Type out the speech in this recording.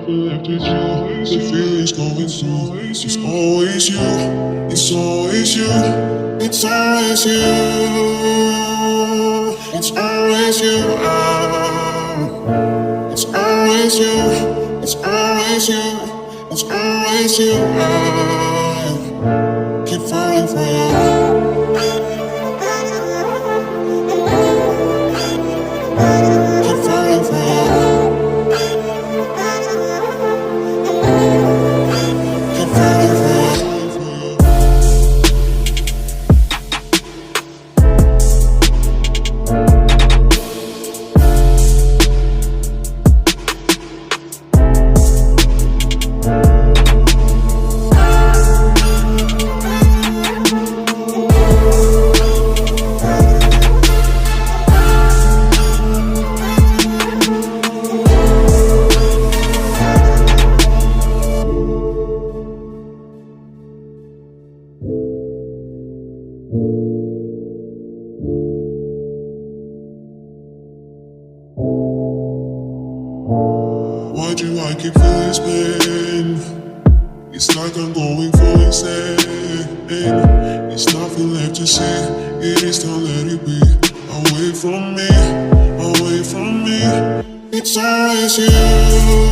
left with you. The feelings going through. It's always you. It's always you. It's always you. It's always you. It's always you. It's always you. It's always you. Keep falling for you. Keep falling for you. Keep falling for you. Why do I keep feeling this pain? It's like I'm going for insane. It's nothing left to say. It is time, let it be. Away from me, away from me. It's always you.